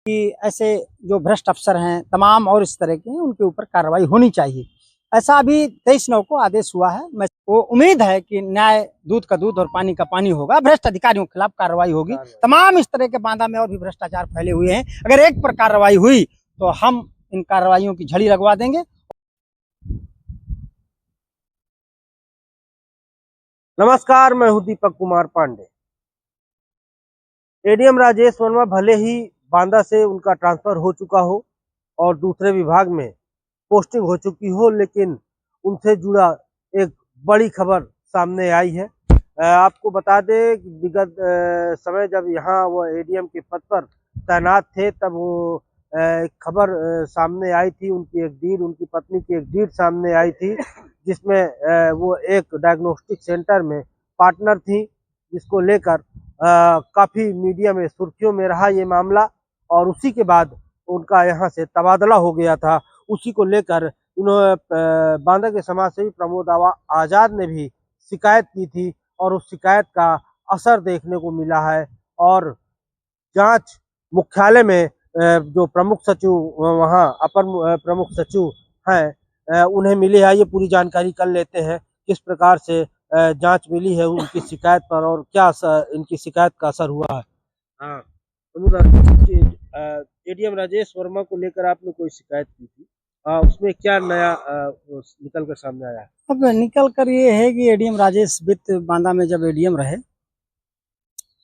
कि ऐसे जो भ्रष्ट अफसर हैं तमाम और इस तरह के हैं उनके ऊपर कार्रवाई होनी चाहिए। ऐसा अभी 23/9 को आदेश हुआ है। मैं वो उम्मीद है कि न्याय दूध का दूध और पानी का पानी होगा, भ्रष्ट अधिकारियों के खिलाफ कार्रवाई होगी। तमाम इस तरह के बांदा में और भी भ्रष्टाचार फैले हुए हैं, अगर एक पर कार्रवाई हुई तो हम इन कार्रवाइयों की झड़ी लगवा देंगे। नमस्कार, मैं हूं दीपक कुमार पांडे। एडीएम राजेश वर्मा भले ही बांदा से उनका ट्रांसफर हो चुका हो और दूसरे विभाग में पोस्टिंग हो चुकी हो, लेकिन उनसे जुड़ा एक बड़ी खबर सामने आई है। आपको बता दें कि विगत समय जब यहाँ वो एडीएम के पद पर तैनात थे तब वो खबर सामने आई थी, उनकी पत्नी की एक डीड सामने आई थी जिसमें वो एक डायग्नोस्टिक सेंटर में पार्टनर थी, जिसको लेकर काफ़ी मीडिया में सुर्खियों में रहा ये मामला। और उसी के बाद उनका यहाँ से तबादला हो गया था। उसी को लेकर उन्होंने बांदा के समाजसेवी प्रमोद आजाद ने भी शिकायत की थी और उस शिकायत का असर देखने को मिला है। और जांच मुख्यालय में जो प्रमुख सचिव वहाँ अपर प्रमुख सचिव हैं उन्हें मिली है। ये पूरी जानकारी कर लेते हैं किस प्रकार से जांच मिली है उनकी शिकायत पर और क्या इनकी शिकायत का असर हुआ है। हाँ, एडीएम राजेश वर्मा को लेकर आपने कोई शिकायत की थी, उसमें क्या नया निकल कर सामने आया है? अब निकल कर ये है कि एडीएम राजेश वित्त बांदा में जब एडीएम रहे,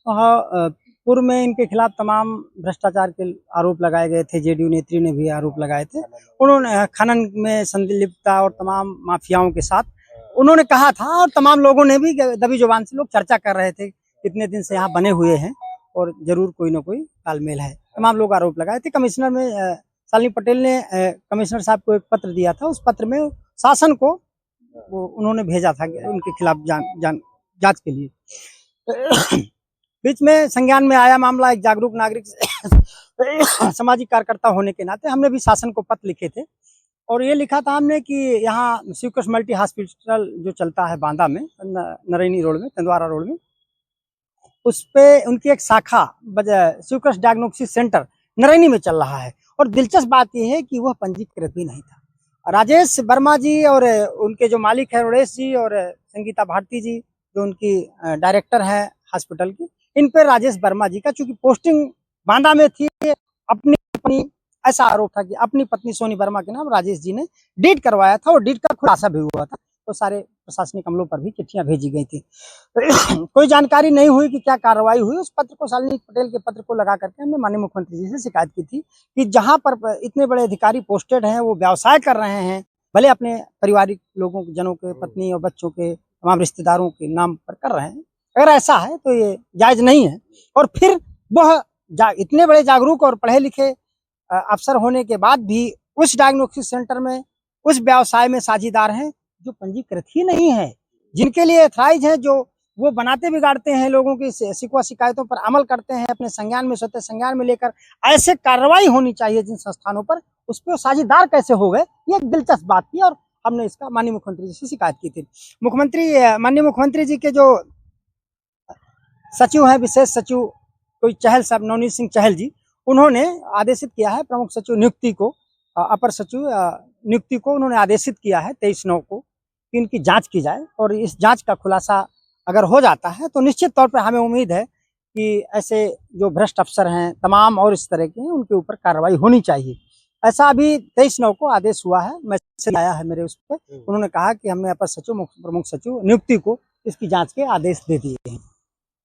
वहाँ पूर्व में इनके खिलाफ तमाम भ्रष्टाचार के आरोप लगाए गए थे। जेडीयू नेत्री ने भी आरोप लगाए थे। उन्होंने खनन में संलिप्तता और तमाम माफियाओं के साथ उन्होंने कहा था, और तमाम लोगों ने भी दबी जुबान से लोग चर्चा कर रहे थे कितने दिन से यहाँ बने हुए हैं और जरूर कोई ना कोई तालमेल है। तमाम लोग आरोप लगाए थे। कमिश्नर में शालिनी पटेल ने कमिश्नर साहब को एक पत्र दिया था। उस पत्र में शासन को वो उन्होंने भेजा था उनके खिलाफ जांच के लिए। बीच में संज्ञान में आया मामला एक जागरूक नागरिक सामाजिक कार्यकर्ता होने के नाते हमने भी शासन को पत्र लिखे थे और ये लिखा था हमने कि यहाँ शिवकृष्ण मल्टी हॉस्पिटल जो चलता है बांदा में, नरैनी रोड में, तेंदुआरा रोड में, उस पे उनकी एक शाखा शिवकृष्ण डायग्नोस्टिक सेंटर नरैनी में चल रहा है। और दिलचस्प बात यह है कि वह पंजीकृत भी नहीं था। राजेश वर्मा जी और उनके जो मालिक है रोडेश जी और संगीता भारती जी जो उनकी डायरेक्टर है हॉस्पिटल की, इन पर राजेश वर्मा जी का चूंकि पोस्टिंग बांदा में थी, अपनी ऐसा आरोप था कि अपनी पत्नी सोनी वर्मा के नाम राजेश जी ने डीड करवाया था और डीड का खुलासा भी हुआ था। तो सारे प्रशासनिक अमलों पर भी चिट्ठियां भेजी गई थी। कोई जानकारी नहीं हुई कि क्या कार्रवाई हुई। उस पत्र को शालिनी पटेल के पत्र को लगा करके हमने माननीय मुख्यमंत्री जी से शिकायत की थी कि जहां पर इतने बड़े अधिकारी पोस्टेड हैं, वो व्यवसाय कर रहे हैं, भले अपने पारिवारिक लोगों जनों के, पत्नी और बच्चों के, तमाम रिश्तेदारों के नाम पर कर रहे हैं। अगर ऐसा है तो ये जायज नहीं है। और फिर वह इतने बड़े जागरूक और पढ़े लिखे अफसर होने के बाद भी उस डायग्नोस्टिक सेंटर में, उस व्यवसाय में साझीदार हैं जो पंजीकृत ही नहीं है, जिनके लिए एथराइज है, जो वो बनाते बिगाड़ते हैं, लोगों की शिकवा शिकायतों पर अमल करते हैं, अपने संज्ञान में स्वतः संज्ञान में लेकर ऐसे कार्रवाई होनी चाहिए जिन संस्थानों पर, उस पर साझीदार कैसे हो गए, ये एक दिलचस्प बात थी और हमने इसका माननीय मुख्यमंत्री जी से शिकायत की थी। माननीय मुख्यमंत्री जी के जो सचिव हैं, विशेष सचिव कोई चहल साहब, नवनीत सिंह चहल जी, उन्होंने आदेशित किया है प्रमुख सचिव नियुक्ति को, अपर सचिव नियुक्ति को उन्होंने आदेशित किया है 23/9 को कि इनकी जांच की जाए। और इस जांच का खुलासा अगर हो जाता है तो निश्चित तौर पर हमें उम्मीद है कि ऐसे जो भ्रष्ट अफसर हैं तमाम और इस तरह के हैं उनके ऊपर कार्रवाई होनी चाहिए। ऐसा अभी 23/9 को आदेश हुआ है, मैसेज आया है मेरे उस पर। उन्होंने कहा कि हमने अपर सचिव प्रमुख सचिव नियुक्ति को इसकी जाँच के आदेश दे दिए हैं।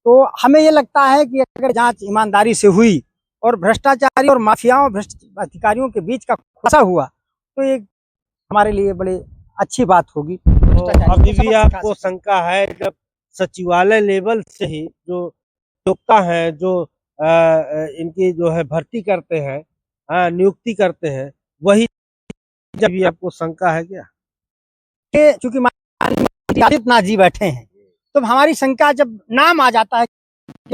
तो हमें ये लगता है कि अगर जांच ईमानदारी से हुई और भ्रष्टाचारी और माफियाओं भ्रष्ट अधिकारियों के बीच का खुलासा हुआ तो ये हमारे लिए बड़ी अच्छी बात होगी। तो अभी भी आपको शंका है जब सचिवालय लेवल से ही जो नियोक्ता है, जो इनकी जो है भर्ती करते हैं, नियुक्ति करते हैं, वही जब भी आपको शंका है क्या? चूंकि आदित्यनाथ जी बैठे हैं तो हमारी शंका जब नाम आ जाता है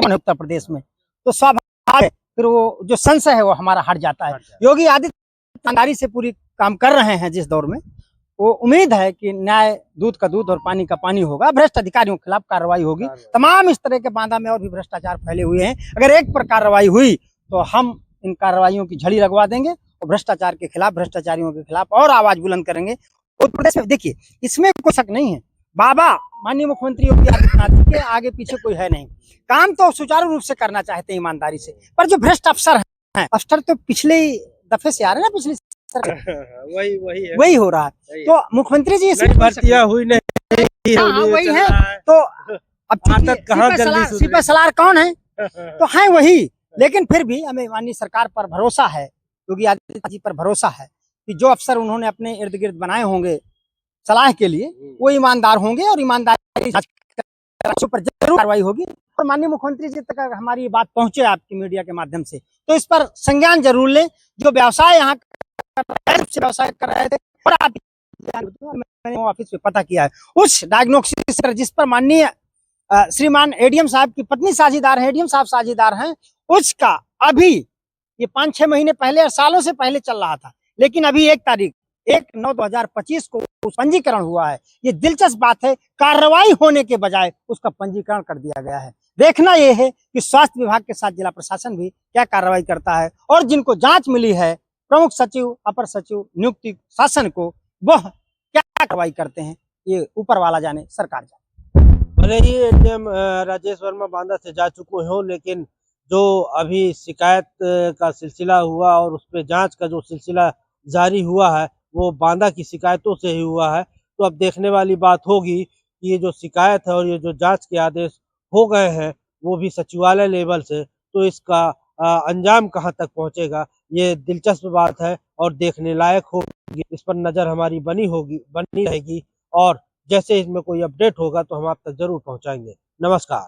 उत्तर प्रदेश में तो स्वाभाविक फिर वो जो संशय है वो हमारा हट जाता है। योगी आदित्यनाथ ईमानदारी से पूरी काम कर रहे हैं जिस दौर में, वो उम्मीद है कि न्याय दूध का दूध और पानी का पानी होगा, भ्रष्ट अधिकारियों के खिलाफ कार्रवाई होगी। तमाम इस तरह के बांदा में और भी भ्रष्टाचार फैले हुए हैं, अगर एक पर कार्रवाई हुई तो हम इन कार्रवाइयों की झड़ी लगवा देंगे और भ्रष्टाचार के खिलाफ, भ्रष्टाचारियों के खिलाफ और आवाज बुलंद करेंगे। उत्तर प्रदेश में देखिए, इसमें कोई शक नहीं है, बाबा माननीय मुख्यमंत्री योगी आदित्यनाथ जी के आगे पीछे कोई है नहीं। काम तो सुचारू रूप से करना चाहते हैं ईमानदारी से, पर जो भ्रष्ट अफसर हैं, अफसर तो पिछले दफे से आ रहे हैं ना, पिछले वही हो रहा है। तो मुख्यमंत्री जी इसमें भर्तियां हुई नहीं, वही है। तो अब सिपह सलार कौन है? तो है वही। लेकिन फिर भी हमें माननीय सरकार पर भरोसा है, योगी आदित्यनाथ जी पर भरोसा है कि जो अफसर उन्होंने अपने इर्द गिर्द बनाए होंगे सलाह के लिए, वो ईमानदार होंगे और ईमानदारी पर जरूर कार्रवाई होगी। और माननीय मुख्यमंत्री जी तक हमारी ये बात पहुंचे आपकी मीडिया के माध्यम से, तो इस पर संज्ञान जरूर लें। जो व्यवसाय यहाँ व्यवसाय कर रहे थे, और आप मैंने ऑफिस में पता किया है, उस डायग्नोसिस जिस पर माननीय श्रीमान एडीएम साहब की पत्नी साझीदार है, एडीएम साहब साझीदार हैं, उसका अभी ये 5-6 महीने पहले और सालों से पहले चल रहा था, लेकिन अभी 1/9/2025 को पंजीकरण हुआ है। ये दिलचस्प बात है, कार्रवाई होने के बजाय उसका पंजीकरण कर दिया गया है। देखना यह है कि स्वास्थ्य विभाग के साथ जिला प्रशासन भी क्या कार्रवाई करता है, और जिनको जांच मिली है प्रमुख सचिव, अपर सचिव नियुक्ति शासन को, वह क्या कार्रवाई करते हैं, ये ऊपर वाला जाने, सरकार जाने। भले ही एडीएम राजेश वर्मा बांदा से जा चुके हो, लेकिन जो अभी शिकायत का सिलसिला हुआ और उस पर जांच का जो सिलसिला जारी हुआ है, वो बांदा की शिकायतों से ही हुआ है। तो अब देखने वाली बात होगी कि ये जो शिकायत है और ये जो जांच के आदेश हो गए हैं, वो भी सचिवालय लेवल से, तो इसका अंजाम कहां तक पहुंचेगा, ये दिलचस्प बात है और देखने लायक होगी। इस पर नजर हमारी बनी रहेगी, और जैसे इसमें कोई अपडेट होगा तो हम आप तक जरूर पहुंचाएंगे। नमस्कार।